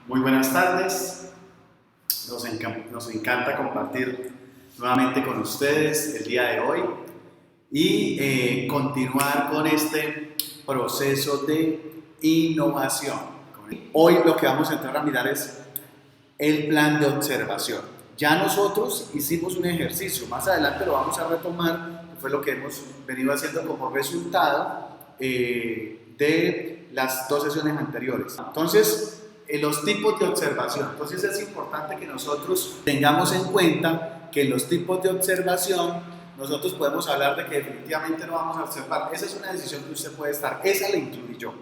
Muy buenas tardes, nos encanta compartir nuevamente con ustedes el día de hoy y continuar con este proceso de innovación. Hoy lo que vamos a entrar a mirar es el plan de observación. Ya nosotros hicimos un ejercicio, más adelante lo vamos a retomar, que fue lo que hemos venido haciendo como resultado de las dos sesiones anteriores. Entonces, los tipos de observación. Entonces es importante que nosotros tengamos en cuenta que en los tipos de observación nosotros podemos hablar de que definitivamente no vamos a observar. Esa es una decisión que usted puede estar, esa la incluí yo.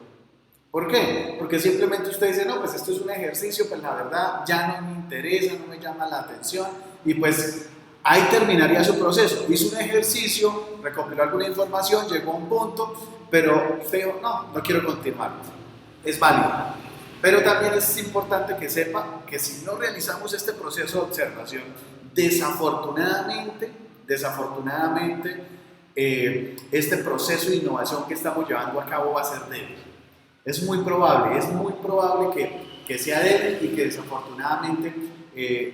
¿Por qué? Porque simplemente usted dice, no, pues esto es un ejercicio, pues la verdad ya no me interesa, no me llama la atención y pues ahí terminaría su proceso. Hizo un ejercicio, recopiló alguna información, llegó a un punto, pero usted dijo, no, no quiero continuar. Es válido. Pero también es importante que sepa que si no realizamos este proceso de observación, desafortunadamente, este proceso de innovación que estamos llevando a cabo va a ser débil. Es muy probable que sea débil y que desafortunadamente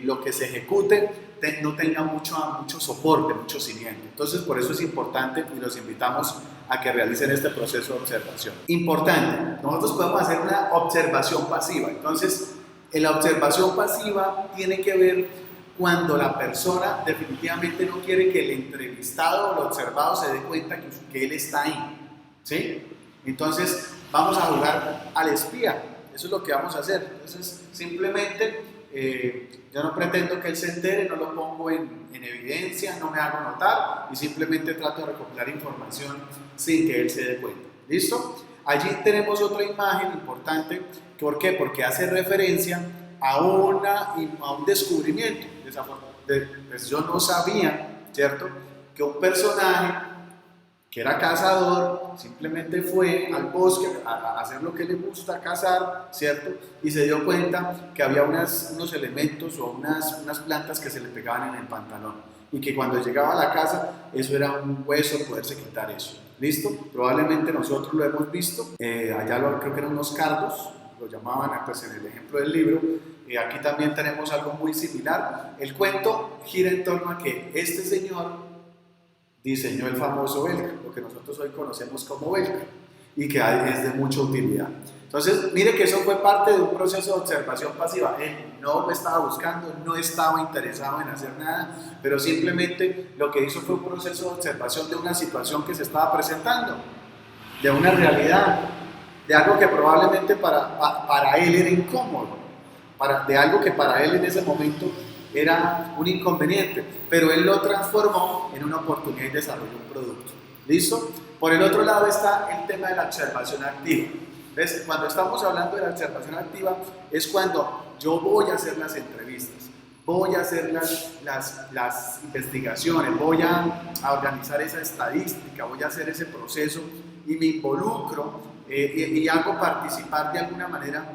lo que se ejecute no tenga mucho soporte, mucho cimiento. Entonces, por eso es importante y los invitamos a que realicen este proceso de observación. Importante, nosotros podemos hacer una observación pasiva. Entonces, la observación pasiva tiene que ver cuando la persona definitivamente no quiere que el entrevistado o el observado se dé cuenta que él está ahí, ¿sí? Entonces, vamos a jugar al espía. Eso es lo que vamos a hacer. Entonces, simplemente yo no pretendo que él se entere, no lo pongo en evidencia, no me hago notar y simplemente trato de recopilar información sin que él se dé cuenta. ¿Listo? Allí tenemos otra imagen importante. ¿Por qué? Porque hace referencia a un descubrimiento. Pues yo no sabía, ¿cierto?, que un personaje que era cazador, simplemente fue al bosque a hacer lo que le gusta, cazar, ¿cierto? Y se dio cuenta que había unos elementos o unas plantas que se le pegaban en el pantalón y que cuando llegaba a la casa, eso era un hueso poderse quitar eso. ¿Listo? Probablemente nosotros lo hemos visto, creo que eran unos cardos, lo llamaban pues, en el ejemplo del libro. Aquí también tenemos algo muy similar. El cuento gira en torno a que este señor diseñó el famoso Velcro, lo que nosotros hoy conocemos como Velcro, y que es de mucha utilidad. Entonces, mire que eso fue parte de un proceso de observación pasiva. Él no lo estaba buscando, no estaba interesado en hacer nada, pero simplemente lo que hizo fue un proceso de observación de una situación que se estaba presentando, de una realidad, de algo que probablemente para él era incómodo, de algo que para él en ese momento era un inconveniente, pero él lo transformó en una oportunidad y desarrolló un producto. ¿Listo? Por el otro lado está el tema de la observación activa. ¿Ves? Cuando estamos hablando de la observación activa es cuando yo voy a hacer las entrevistas, voy a hacer las investigaciones, voy a organizar esa estadística, voy a hacer ese proceso y me involucro y hago participar de alguna manera.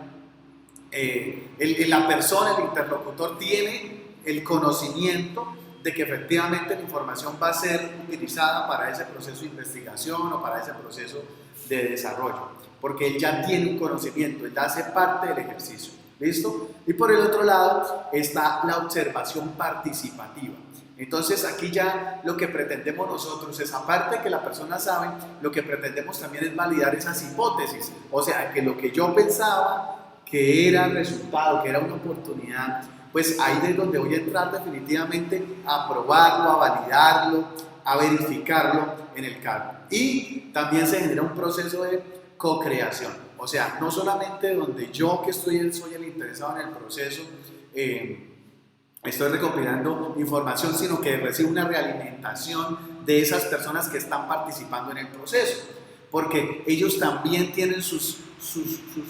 La persona, el interlocutor, tiene el conocimiento de que efectivamente la información va a ser utilizada para ese proceso de investigación o para ese proceso de desarrollo, porque él ya tiene un conocimiento, él hace parte del ejercicio. ¿Listo? Y por el otro lado está la observación participativa. Entonces aquí ya lo que pretendemos nosotros es, aparte de que la persona sabe, lo que pretendemos también es validar esas hipótesis, o sea, que lo que yo pensaba que era el resultado, que era una oportunidad, pues ahí es donde voy a entrar definitivamente a probarlo, a validarlo, a verificarlo en el cargo. Y también se genera un proceso de co-creación, o sea, no solamente donde yo que soy el interesado en el proceso, estoy recopilando información, sino que recibo una realimentación de esas personas que están participando en el proceso, porque ellos también tienen sus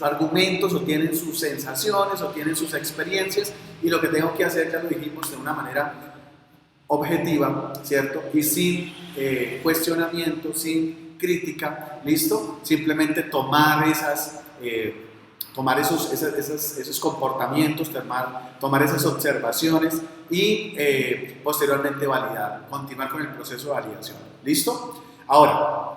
argumentos o tienen sus sensaciones o tienen sus experiencias y lo que tengo que hacer, ya lo dijimos, de una manera objetiva, ¿cierto? Y sin cuestionamiento, sin crítica, ¿listo? Simplemente tomar esos comportamientos, tomar esas observaciones y posteriormente validar, continuar con el proceso de validación. ¿Listo? Ahora,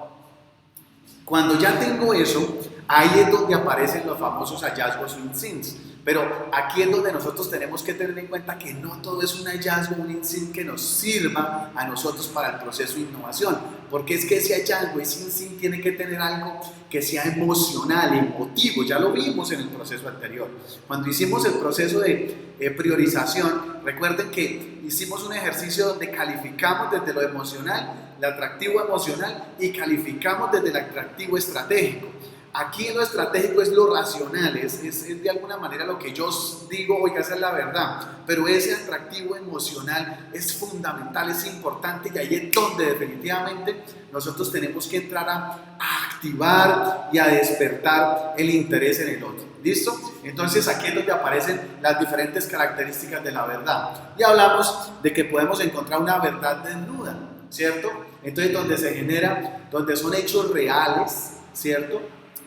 cuando ya tengo eso, ahí es donde aparecen los famosos hallazgos win-wins. Pero aquí es donde nosotros tenemos que tener en cuenta que no todo es un hallazgo, un insight que nos sirva a nosotros para el proceso de innovación, porque es que ese hallazgo, ese insight tiene que tener algo que sea emocional, emotivo. Ya lo vimos en el proceso anterior. Cuando hicimos el proceso de priorización, recuerden que hicimos un ejercicio donde calificamos desde lo emocional, el atractivo emocional, y calificamos desde el atractivo estratégico. Aquí lo estratégico es lo racional, es de alguna manera lo que yo digo, oiga, esa es la verdad, pero ese atractivo emocional es fundamental, es importante, y ahí es donde definitivamente nosotros tenemos que entrar a activar y a despertar el interés en el otro. ¿Listo? Entonces aquí es donde aparecen las diferentes características de la verdad. Y hablamos de que podemos encontrar una verdad desnuda, ¿cierto? Entonces donde se genera, donde son hechos reales, ¿cierto?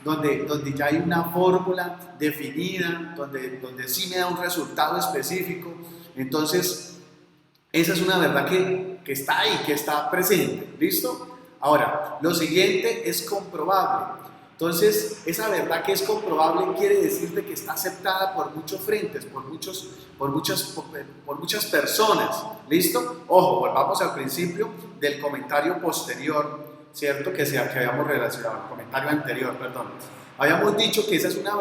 Donde ya hay una fórmula definida, donde sí me da un resultado específico. Entonces, esa es una verdad que está ahí, que está presente. ¿Listo? Ahora, lo siguiente es comprobable. Entonces, esa verdad que es comprobable quiere decirte que está aceptada por muchos frentes, por muchas personas. ¿Listo? Ojo, volvamos al principio del comentario posterior, ¿cierto? Que habíamos relacionado, el comentario anterior, perdón. Habíamos dicho que esa es una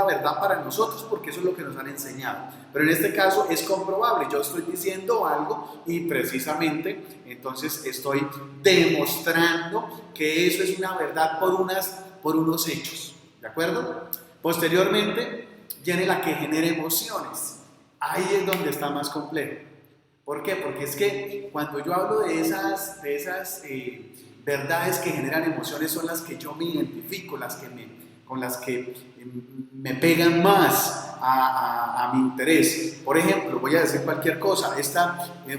verdad para nosotros porque eso es lo que nos han enseñado. Pero en este caso es comprobable. Yo estoy diciendo algo y precisamente entonces estoy demostrando que eso es una verdad por unos hechos. ¿De acuerdo? Posteriormente viene la que genera emociones. Ahí es donde está más complejo. ¿Por qué? Porque es que cuando yo hablo de esas verdades que generan emociones son las que yo me identifico, con las que me pegan más a mi interés. Por ejemplo, voy a decir cualquier cosa,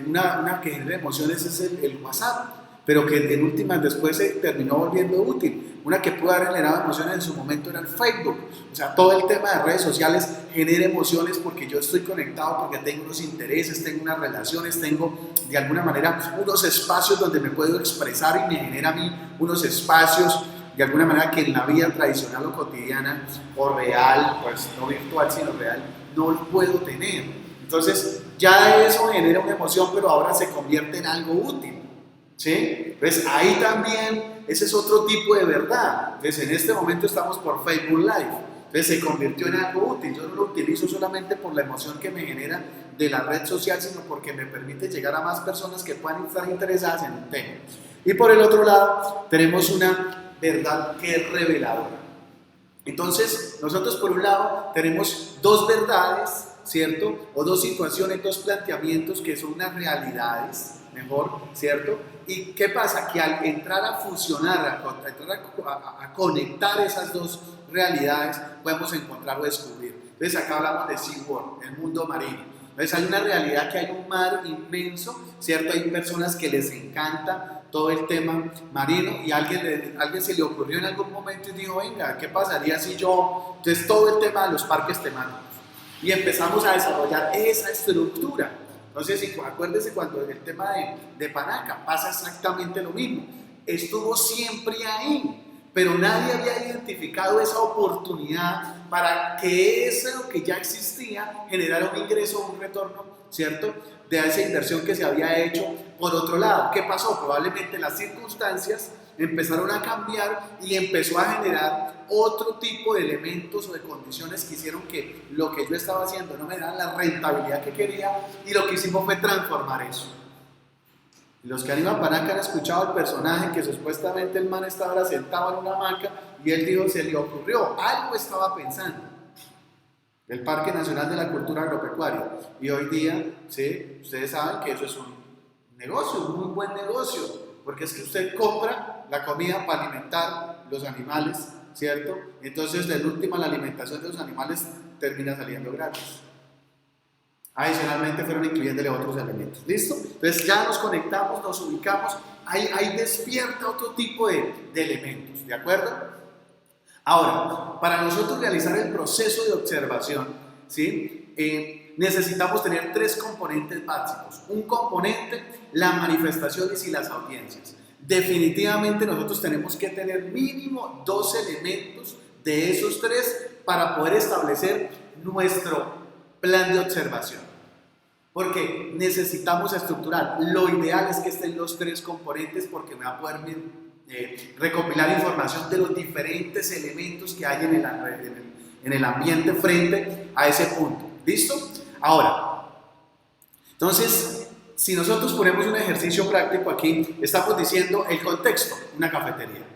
una que genera emociones es el WhatsApp, pero que en últimas después se terminó volviendo útil. Una que pudo haber generado emociones en su momento era el Facebook. O sea, todo el tema de redes sociales genera emociones porque yo estoy conectado, porque tengo unos intereses, tengo unas relaciones, tengo de alguna manera unos espacios donde me puedo expresar y me genera a mí unos espacios de alguna manera que en la vida tradicional o cotidiana o real, pues no virtual sino real, no lo puedo tener. Entonces ya eso genera una emoción, pero ahora se convierte en algo útil. ¿Sí? Pues ahí también, ese es otro tipo de verdad. Entonces en este momento estamos por Facebook Live. Entonces se convirtió en algo útil. Yo no lo utilizo solamente por la emoción que me genera de la red social, sino porque me permite llegar a más personas que puedan estar interesadas en un tema. Y por el otro lado, tenemos una verdad que es reveladora. Entonces, nosotros por un lado tenemos dos verdades, ¿cierto? O dos situaciones, dos planteamientos que son unas realidades, mejor, ¿cierto? ¿Y qué pasa? Que al entrar a fusionar, a conectar esas dos realidades, podemos encontrar o descubrir. Entonces acá hablamos de SeaWorld, el mundo marino. Entonces hay una realidad que hay un mar inmenso, ¿cierto? Hay personas que les encanta todo el tema marino y alguien se le ocurrió en algún momento y dijo, venga, ¿qué pasaría si yo? Entonces todo el tema de los parques temáticos. Y empezamos a desarrollar esa estructura. Entonces, acuérdense cuando en el tema de Panaca pasa exactamente lo mismo. Estuvo siempre ahí, pero nadie había identificado esa oportunidad para que eso que ya existía generara un ingreso, un retorno, ¿cierto? De esa inversión que se había hecho por otro lado. ¿Qué pasó? Probablemente las circunstancias empezaron a cambiar y empezó a generar otro tipo de elementos o de condiciones que hicieron que lo que yo estaba haciendo no me daba la rentabilidad que quería, y lo que hicimos fue transformar eso. Los que han ido a Panaca han escuchado el personaje que supuestamente el man estaba sentado en una hamaca y él dijo, se le ocurrió, algo estaba pensando. El Parque Nacional de la Cultura Agropecuaria. Y hoy día, ¿sí? Ustedes saben que eso es un negocio, un muy buen negocio, porque es que usted compra la comida para alimentar los animales, ¿cierto? Entonces, de última, la alimentación de los animales termina saliendo gratis. Adicionalmente fueron incluyéndole otros elementos. ¿Listo? Entonces ya nos conectamos, nos ubicamos, ahí despierta otro tipo de elementos, ¿de acuerdo? Ahora, para nosotros realizar el proceso de observación, ¿sí? Necesitamos tener tres componentes básicos. Un componente, las manifestaciones y las audiencias. Definitivamente nosotros tenemos que tener mínimo dos elementos de esos tres para poder establecer nuestro plan de observación. Porque necesitamos estructurar. Lo ideal es que estén los tres componentes porque me va a poder recopilar información de los diferentes elementos que hay en el ambiente frente a ese punto. ¿Listo? Ahora, entonces, si nosotros ponemos un ejercicio práctico aquí, estamos diciendo el contexto, una cafetería.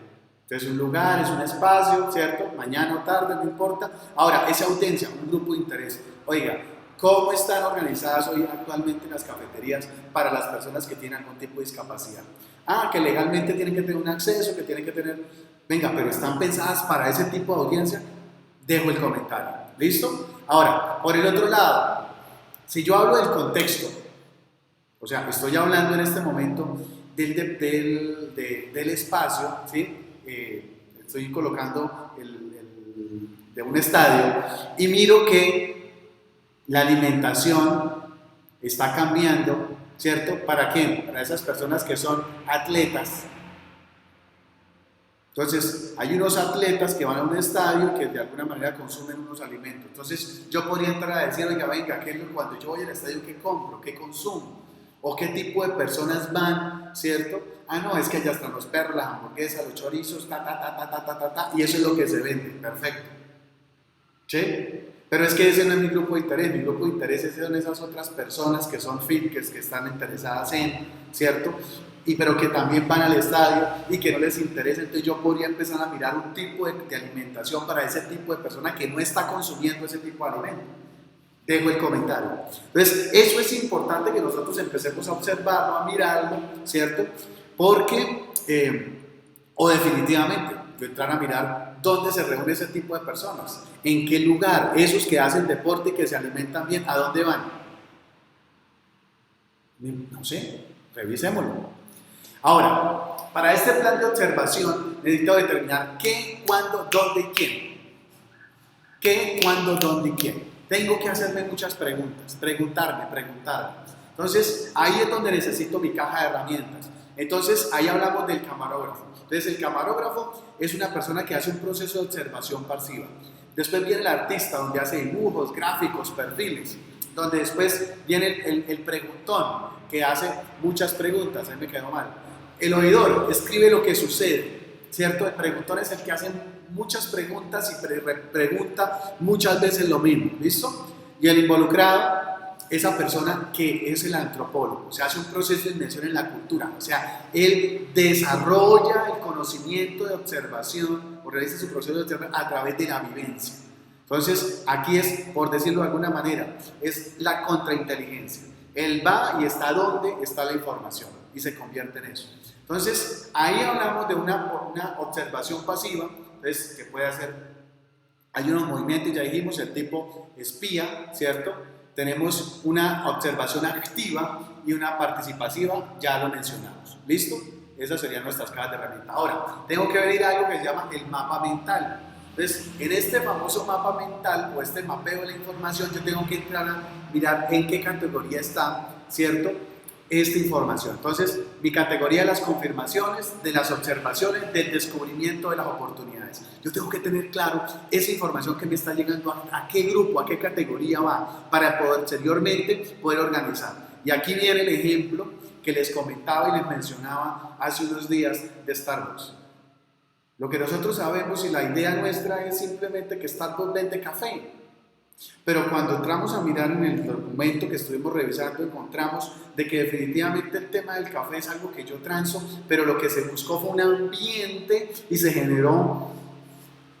Entonces, un lugar, es un espacio, ¿cierto? Mañana o tarde, no importa. Ahora, esa audiencia, un grupo de interés. Oiga, ¿cómo están organizadas hoy actualmente las cafeterías para las personas que tienen algún tipo de discapacidad? Ah, que legalmente tienen que tener un acceso, que tienen que tener... Venga, pero ¿están pensadas para ese tipo de audiencia? Dejo el comentario. ¿Listo? Ahora, por el otro lado, si yo hablo del contexto, o sea, estoy hablando en este momento del espacio, ¿sí? Estoy colocando de un estadio y miro que la alimentación está cambiando, ¿cierto? ¿Para quién? Para esas personas que son atletas. Entonces, hay unos atletas que van a un estadio y que de alguna manera consumen unos alimentos. Entonces, yo podría entrar a decir, oiga, venga, cuando yo voy al estadio, ¿qué compro? ¿Qué consumo? ¿O qué tipo de personas van? ¿Cierto? Ah, no, es que allá están los perros, las hamburguesas, los chorizos, y eso es lo que se vende. Perfecto. ¿Sí? Pero es que ese no es mi grupo de interés. Mi grupo de interés son esas otras personas que son fit, que están interesadas en, ¿cierto? Pero que también van al estadio y que no les interesa. Entonces yo podría empezar a mirar un tipo de alimentación para ese tipo de persona que no está consumiendo ese tipo de alimento. Dejo el comentario. Entonces eso es importante que nosotros empecemos a observarlo, a mirarlo, ¿cierto? Porque, o definitivamente, yo entrar a mirar dónde se reúne ese tipo de personas, en qué lugar, esos que hacen deporte y que se alimentan bien, ¿a dónde van? No sé, revisémoslo. Ahora, para este plan de observación necesito determinar qué, cuándo, dónde y quién. ¿Qué, cuándo, dónde y quién? Tengo que hacerme muchas preguntas, preguntarme. Entonces, ahí es donde necesito mi caja de herramientas. Entonces, ahí hablamos del camarógrafo. Entonces, el camarógrafo es una persona que hace un proceso de observación pasiva. Después viene el artista, donde hace dibujos, gráficos, perfiles. Donde después viene el preguntón, que hace muchas preguntas. Ahí me quedó mal. El oidor escribe lo que sucede, ¿cierto? El preguntón es el que hace muchas preguntas y pregunta muchas veces lo mismo, ¿listo? Y el involucrado, esa persona que es el antropólogo, o sea, hace un proceso de inmersión en la cultura, o sea, él desarrolla el conocimiento de observación o realiza su proceso de observación a través de la vivencia. Entonces, aquí es, por decirlo de alguna manera, es la contrainteligencia. Él va y está donde está la información y se convierte en eso. Entonces, ahí hablamos de una observación pasiva, entonces, que puede hacer, hay unos movimientos, ya dijimos, el tipo espía, ¿cierto? Tenemos una observación activa y una participativa, ya lo mencionamos, ¿listo? Esas serían nuestras cajas de herramientas. Ahora, tengo que ver algo que se llama el mapa mental. Entonces, en este famoso mapa mental o este mapeo de la información, yo tengo que entrar a mirar en qué categoría está, ¿cierto?, esta información. Entonces, mi categoría de las confirmaciones, de las observaciones, del descubrimiento de las oportunidades. Yo tengo que tener claro esa información que me está llegando, a qué grupo, a qué categoría va, para posteriormente poder organizar. Y aquí viene el ejemplo que les comentaba y les mencionaba hace unos días de Starbucks. Lo que nosotros sabemos y la idea nuestra es simplemente que Starbucks vende café. Pero cuando entramos a mirar en el documento que estuvimos revisando, encontramos de que definitivamente el tema del café es algo que yo transo, pero lo que se buscó fue un ambiente y se generó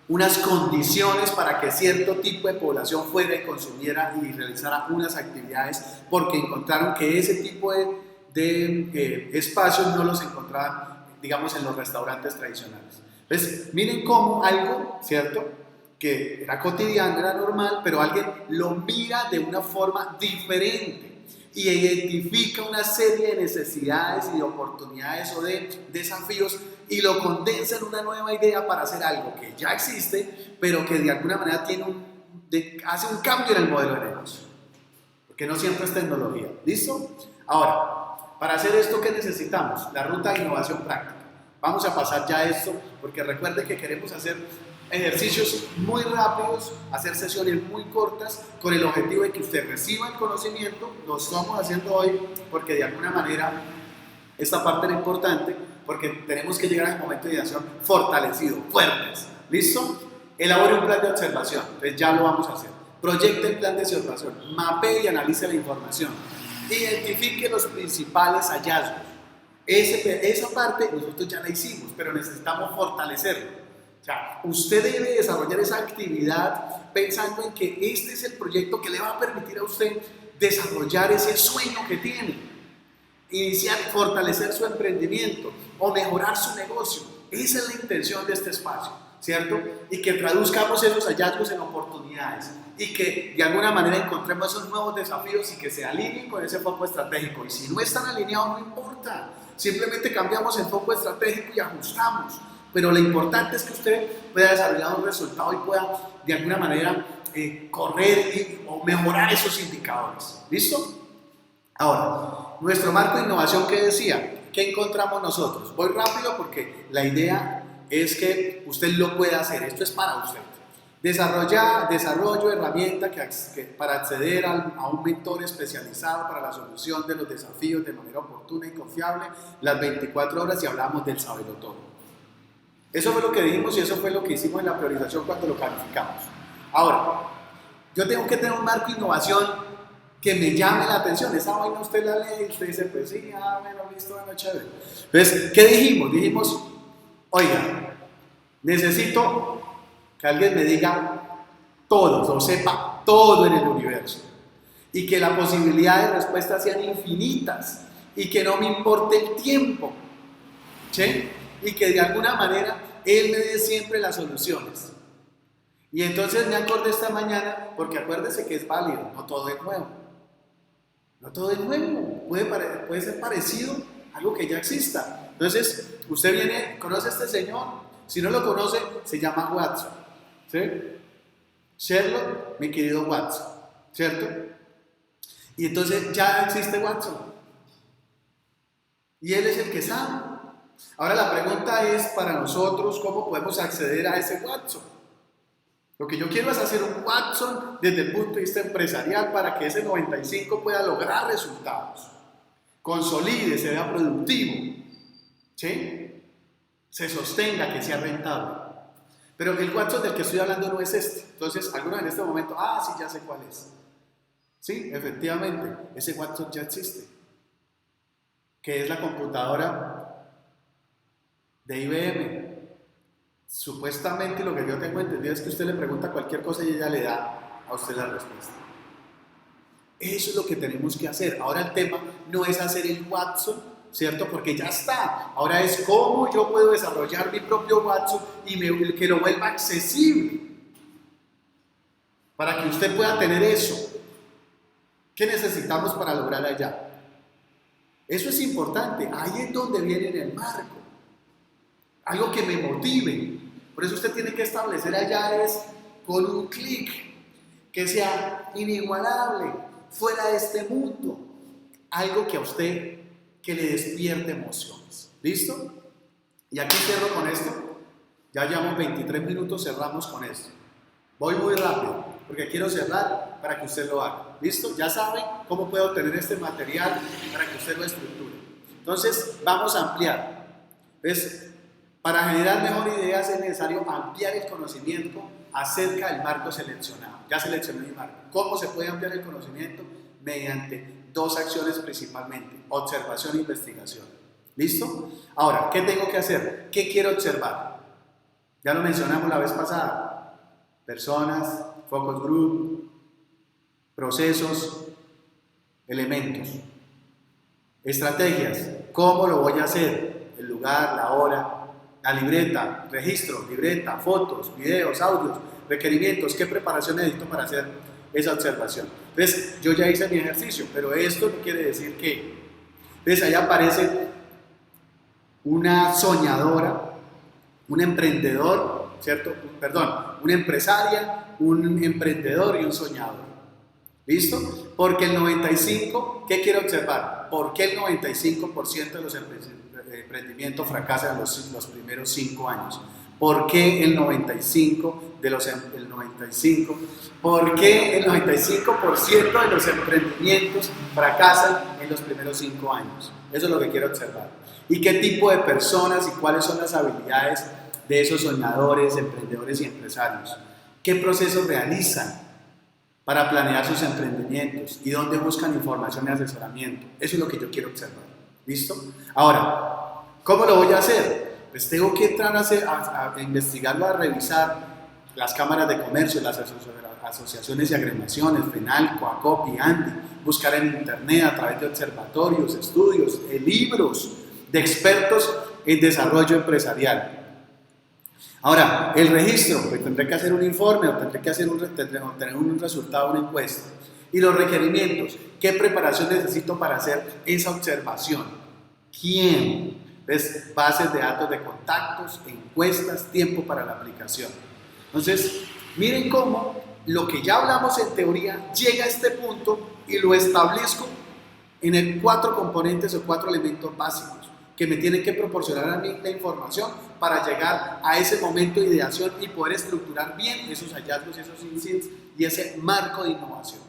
unas condiciones para que cierto tipo de población fuera y consumiera y realizara unas actividades, porque encontraron que ese tipo de espacios no los encontraban, digamos, en los restaurantes tradicionales. Entonces, miren cómo algo, ¿cierto?, que era cotidiano, era normal, pero alguien lo mira de una forma diferente y identifica una serie de necesidades y de oportunidades o de desafíos y lo condensa en una nueva idea para hacer algo que ya existe, pero que de alguna manera hace un cambio en el modelo de negocio, porque no siempre es tecnología. ¿Listo? Ahora, para hacer esto, ¿qué necesitamos? La ruta de innovación práctica. Vamos a pasar ya a esto, porque recuerde que queremos hacer ejercicios muy rápidos, hacer sesiones muy cortas con el objetivo de que usted reciba el conocimiento. Lo estamos haciendo hoy porque de alguna manera esta parte era importante, porque tenemos que llegar al momento de ideación fortalecido, fuertes. ¿Listo? Elabore un plan de observación, entonces ya lo vamos a hacer. Proyecte el plan de observación, mapee y analice la información, identifique los principales hallazgos. Esa parte nosotros ya la hicimos, pero necesitamos fortalecerlo. O sea, usted debe desarrollar esa actividad pensando en que este es el proyecto que le va a permitir a usted desarrollar ese sueño que tiene, iniciar, fortalecer su emprendimiento o mejorar su negocio. Esa es la intención de este espacio, ¿cierto? Y que traduzcamos esos hallazgos en oportunidades y que de alguna manera encontremos esos nuevos desafíos y que se alineen con ese foco estratégico. Y si no están alineados, no importa, simplemente cambiamos el foco estratégico y ajustamos. Pero lo importante es que usted pueda desarrollar un resultado y pueda de alguna manera correr o mejorar esos indicadores. ¿Listo? Ahora, nuestro marco de innovación, ¿qué decía? ¿Qué encontramos nosotros? Voy rápido porque la idea es que usted lo pueda hacer. Esto es para usted. Desarrollo herramienta para acceder a un mentor especializado para la solución de los desafíos de manera oportuna y confiable las 24 horas, y hablamos del saberlo todo. Eso fue lo que dijimos y eso fue lo que hicimos en la priorización cuando lo calificamos. Ahora, yo tengo que tener un marco de innovación que me llame la atención. Esa vaina usted la lee y usted dice, pues sí, bueno, listo, bueno, chévere. Entonces, ¿qué dijimos? Dijimos, oiga, necesito que alguien me diga todo, o sepa todo en el universo, y que las posibilidades de respuesta sean infinitas, y que no me importe el tiempo, ¿sí? Y que de alguna manera Él me dé siempre las soluciones. Y entonces me acordé esta mañana, porque acuérdese que es válido, no todo es nuevo. No todo es nuevo, puede ser parecido a algo que ya exista. Entonces, usted viene, conoce a este señor, si no lo conoce, se llama Watson, ¿sí? Sherlock, mi querido Watson, ¿cierto? Y entonces ya existe Watson. Y él es el que sabe. Ahora la pregunta es para nosotros, ¿cómo podemos acceder a ese Watson? Lo que yo quiero es hacer un Watson desde el punto de vista empresarial para que ese 95 pueda lograr resultados, consolide, se vea productivo, ¿sí? Se sostenga, que sea rentable. Pero el Watson del que estoy hablando no es este. Entonces, algunos en este momento, sí, ya sé cuál es. Sí, efectivamente, ese Watson ya existe, que es la computadora de IBM. Supuestamente lo que yo tengo entendido es que usted le pregunta cualquier cosa y ella le da a usted la respuesta. Eso es lo que tenemos que hacer. Ahora el tema no es hacer el Watson, ¿cierto? Porque ya está. Ahora es cómo yo puedo desarrollar mi propio Watson y que lo vuelva accesible para que usted pueda tener eso. ¿Qué necesitamos para lograr allá? Eso es importante. Ahí es donde viene en el marco. Algo que me motive. Por eso usted tiene que establecer allá es con un clic que sea inigualable, fuera de este mundo. Algo que a usted que le despierte emociones. ¿Listo? Y aquí cierro con esto. Ya llevamos 23 minutos, cerramos con esto. Voy muy rápido porque quiero cerrar para que usted lo haga. ¿Listo? Ya sabe cómo puede obtener este material para que usted lo estructure. Entonces, vamos a ampliar. ¿Ves? Para generar mejor ideas es necesario ampliar el conocimiento acerca del marco seleccionado. Ya seleccioné mi marco. ¿Cómo se puede ampliar el conocimiento? Mediante dos acciones principalmente: observación e investigación. ¿Listo? Ahora, ¿qué tengo que hacer? ¿Qué quiero observar? Ya lo mencionamos la vez pasada. Personas, focus group, procesos, elementos. Estrategias. ¿Cómo lo voy a hacer? El lugar, la hora, la libreta, registro, libreta, fotos, videos, audios, requerimientos. ¿Qué preparación necesito para hacer esa observación? Entonces, yo ya hice mi ejercicio, pero esto no quiere decir que... Entonces, ahí aparece una soñadora, un emprendedor, ¿cierto? Una empresaria, un emprendedor y un soñador. ¿Listo? Porque el 95, ¿qué quiero observar? ¿Por qué el 95% de los emprendimientos fracasan los primeros 5 años? ¿Por qué el 95 de los el 95? ¿Por qué el 95% de los emprendimientos fracasan en los primeros 5 años? Eso es lo que quiero observar. ¿Y qué tipo de personas y cuáles son las habilidades de esos soñadores, emprendedores y empresarios? ¿Qué procesos realizan para planear sus emprendimientos y dónde buscan información y asesoramiento? Eso es lo que yo quiero observar. ¿Listo? Ahora, ¿cómo lo voy a hacer? Pues tengo que entrar a investigarlo, a revisar las cámaras de comercio, las asociaciones y agremiaciones, FENALCO, ACOPI, ANDI, buscar en internet a través de observatorios, estudios, libros de expertos en desarrollo empresarial. Ahora, el registro, pues tendré que hacer un informe o tendré que obtener un resultado, una encuesta. Y los requerimientos, ¿qué preparación necesito para hacer esa observación? ¿Quién? ¿Ves? Bases de datos de contactos, encuestas, tiempo para la aplicación. Entonces, miren cómo lo que ya hablamos en teoría llega a este punto y lo establezco en 4 componentes o 4 elementos básicos que me tienen que proporcionar a mí la información para llegar a ese momento de ideación y poder estructurar bien esos hallazgos, esos insights y ese marco de innovación.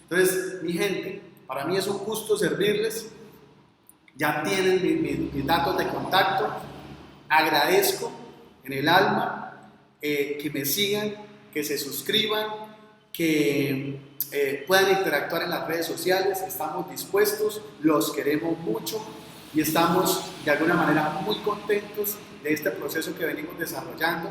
Entonces, mi gente, para mí es un gusto servirles. Ya tienen mis datos de contacto. Agradezco en el alma que me sigan, que se suscriban, que puedan interactuar en las redes sociales. Estamos dispuestos, los queremos mucho y estamos de alguna manera muy contentos de este proceso que venimos desarrollando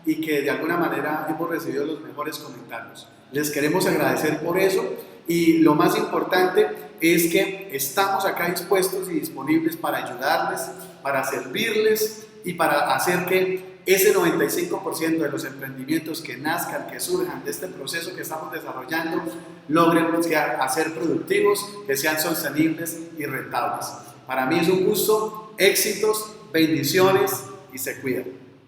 y que de alguna manera hemos recibido los mejores comentarios. Les queremos agradecer por eso y lo más importante es que estamos acá dispuestos y disponibles para ayudarles, para servirles y para hacer que ese 95% de los emprendimientos que nazcan, que surjan de este proceso que estamos desarrollando, logren ser productivos, que sean sostenibles y rentables. Para mí es un gusto, éxitos, bendiciones y se cuidan.